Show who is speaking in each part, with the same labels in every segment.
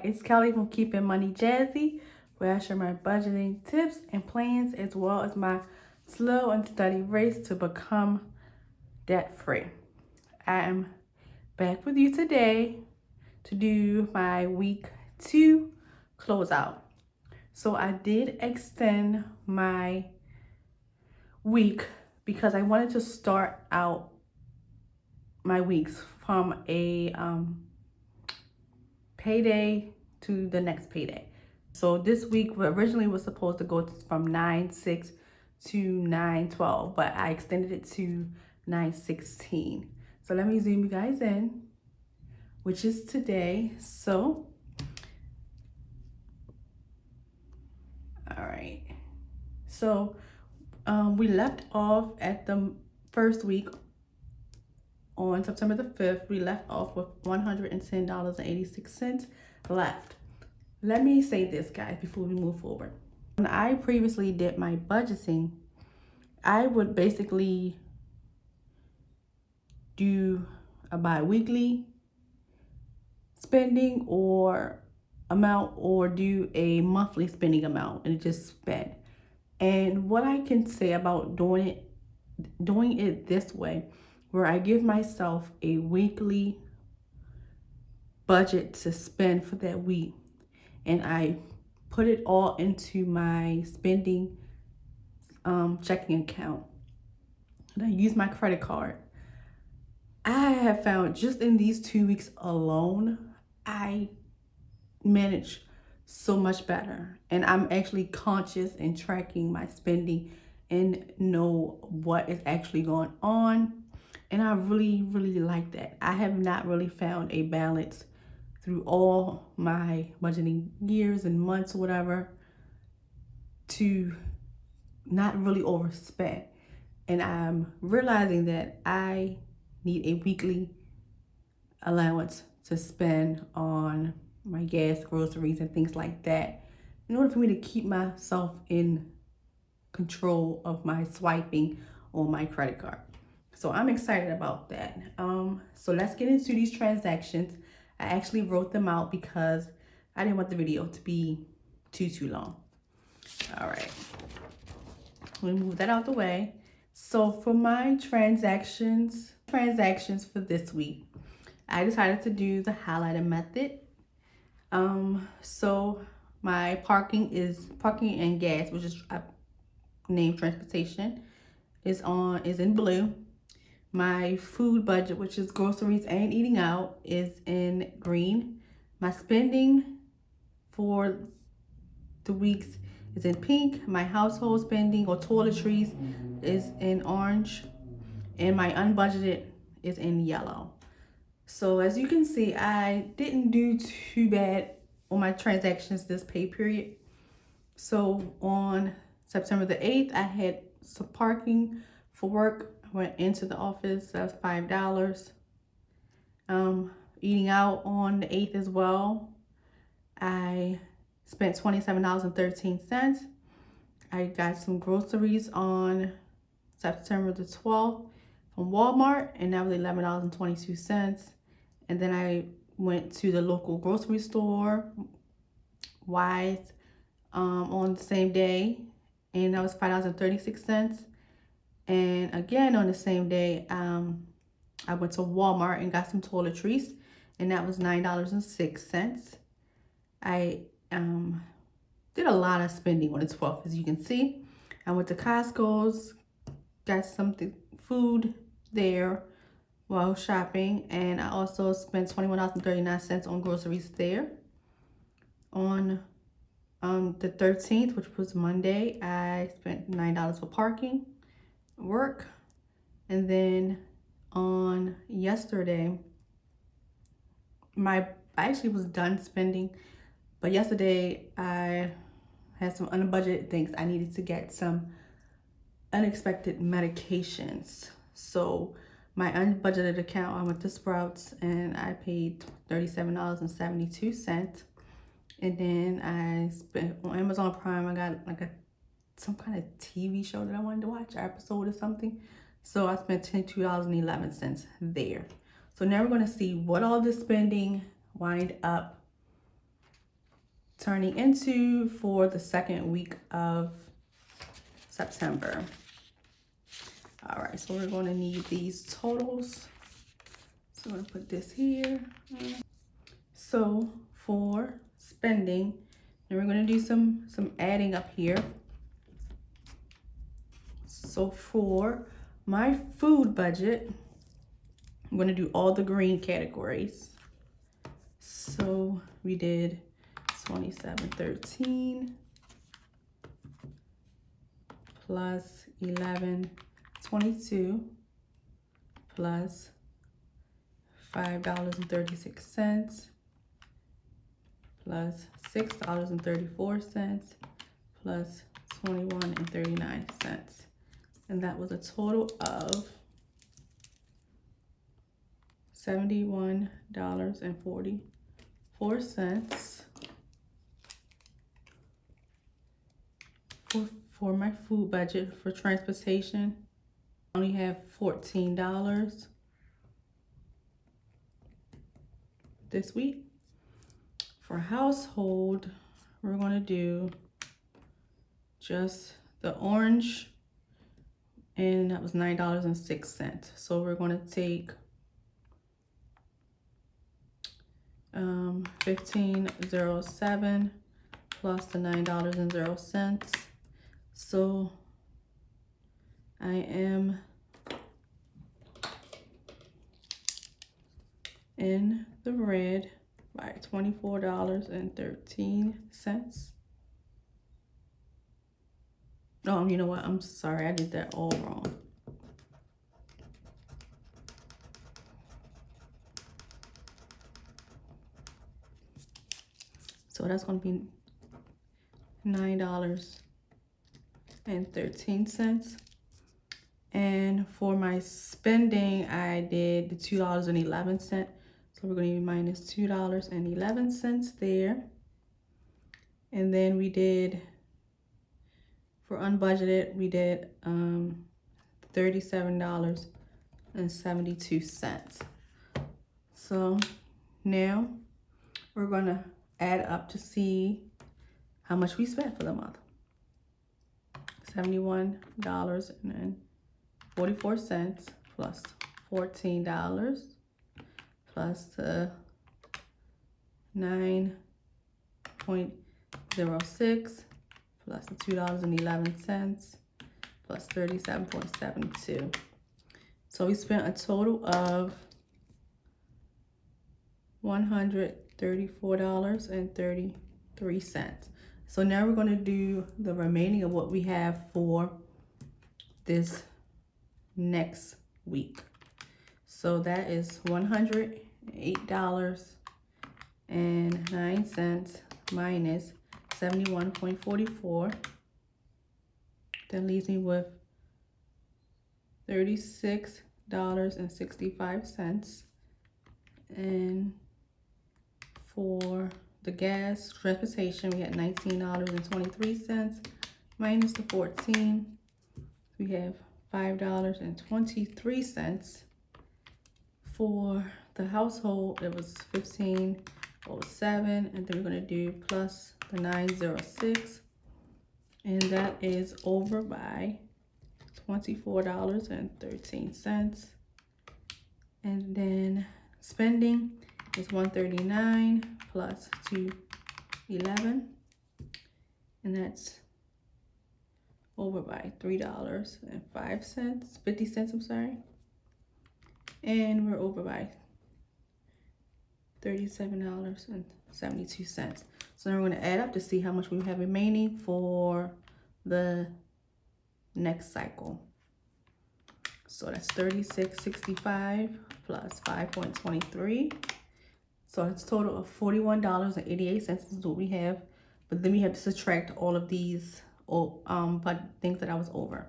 Speaker 1: It's Kelly from Keeping Money Jazzy, where I share my budgeting tips and plans as well as my slow and steady race to become debt free. I am back with you today to do my week 2 closeout. So I did extend my week because I wanted to start out my weeks from a payday to the next payday. So this week originally was supposed to go from 9/6 to 9/12, but I extended it to 9/16. So let me zoom you guys in, which is today. So, all right. So we left off at the first week on September the 5th. We left off with $110.86 left. Let me say this, guys, before we move forward. When I previously did my budgeting, I would basically do a bi-weekly spending or amount, or do a monthly spending amount and just spend. And what I can say about doing it this way, where I give myself a weekly budget to spend for that week, and I put it all into my spending checking account, and I use my credit card. I have found just in these 2 weeks alone, I manage so much better, and I'm actually conscious in tracking my spending and know what is actually going on. And I really like that. I have not really found a balance through all my budgeting years and months or whatever to not really overspend. And I'm realizing that I need a weekly allowance to spend on my gas, groceries, and things like that in order for me to keep myself in control of my swiping on my credit card. So I'm excited about that. So let's get into these transactions. I actually wrote them out because I didn't want the video to be too long. All right, we move that out the way. So for my transactions for this week, I decided to do the highlighted method. So my parking and gas, which is named transportation, is in blue. My food budget, which is groceries and eating out, is in green. My spending for the weeks is in pink. My household spending or toiletries is in orange, and my unbudgeted is in yellow. So as you can see, I didn't do too bad on my transactions this pay period. So on September the 8th, I had some parking for work. I went into the office, that's $5. Eating out on the 8th as well, I spent $27.13. I got some groceries on September the 12th from Walmart, and that was $11.22. And then I went to the local grocery store, Wise, on the same day, and that was $5.36. And again on the same day, I went to Walmart and got some toiletries, and that was $9.06. I did a lot of spending on the 12th, as you can see. I went to Costco's, got something food there while shopping, and I also spent $21.39 on groceries there. On the 13th, which was Monday, I spent $9 for parking, work, and then on yesterday, I actually was done spending, but yesterday I had some unbudgeted things. I needed to get some unexpected medications. So my unbudgeted account, I went to Sprouts and I paid $37.72. And then I spent on Amazon Prime, I got like some kind of TV show that I wanted to watch, an episode or something. So I spent $22.11 there. So now we're going to see what all this spending wind up turning into for the second week of September. All right, so we're going to need these totals. So I'm going to put this here. So for spending, and we're going to do some adding up here. So for my food budget, I'm going to do all the green categories. So we did $27.13 plus $11.22 plus $5.36 plus $6.34 plus $21.39. And that was a total of $71.44 for my food budget. For transportation, I only have $14 this week. For household, we're going to do just the orange, and that was $9.06. So we're going to take $15.07 plus the $9.00. So I am in the red by $24.13. Oh, you know what? I'm sorry, I did that all wrong. So that's going to be $9.13. And for my spending, I did the $2.11. So we're going to minus $2.11 there. And then we did, for unbudgeted, we did $37.72. So now we're going to add up to see how much we spent for the month. $71.44 plus $14 plus the 9.06 plus the $2.11 plus 37.72. So we spent a total of $134.33. So now we're going to do the remaining of what we have for this next week. So that is $108.09 minus 71.44. That leaves me with $36.65. And for the gas, transportation, we had $19.23 minus the 14. We have $5.23. For the household, it was $15.07, and then we're going to do plus the $9.06, and that is over by $24.13. And then spending is $139 plus $211, and that's over by $3.50, I'm sorry. And we're over by $37.72. So now we're going to add up to see how much we have remaining for the next cycle. So that's $36.65 plus 5.23. So it's a total of $41.88 is what we have. But then we have to subtract all of these but things that I was over.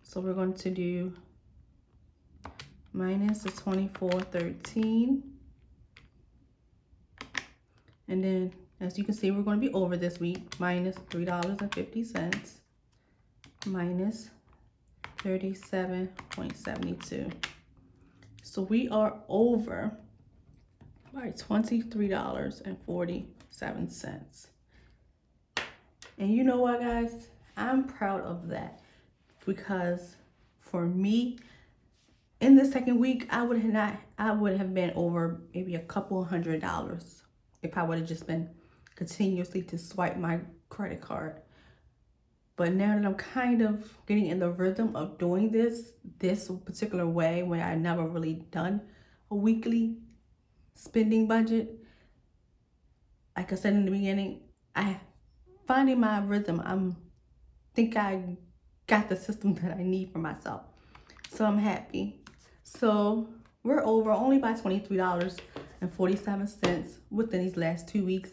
Speaker 1: So we're going to do minus the $24.13. And then, as you can see, we're going to be over this week, minus $3.50, minus 37.72. So we are over by $23.47. And you know what, guys? I'm proud of that, because for me, in the second week, I would have been over maybe a couple $100 if I would have just been continuously to swipe my credit card. But now that I'm kind of getting in the rhythm of doing this particular way, where I never really done a weekly spending budget, like I said in the beginning, I finding my rhythm. Think I got the system that I need for myself. So I'm happy. So we're over only by $23.47 within these last 2 weeks,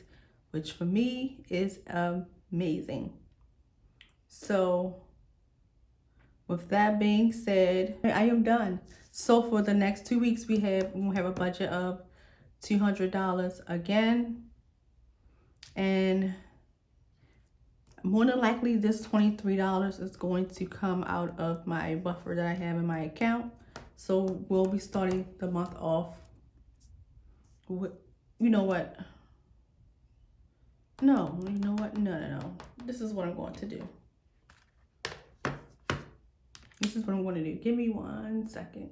Speaker 1: which for me is amazing. So with that being said, I am done. So for the next 2 weeks, we'll have a budget of $200 again. And more than likely, this $23 is going to come out of my buffer that I have in my account. So we'll be starting the month off with, you know what? No, you know what? No. This is what I'm going to do. This is what I'm going to do. Give me 1 second.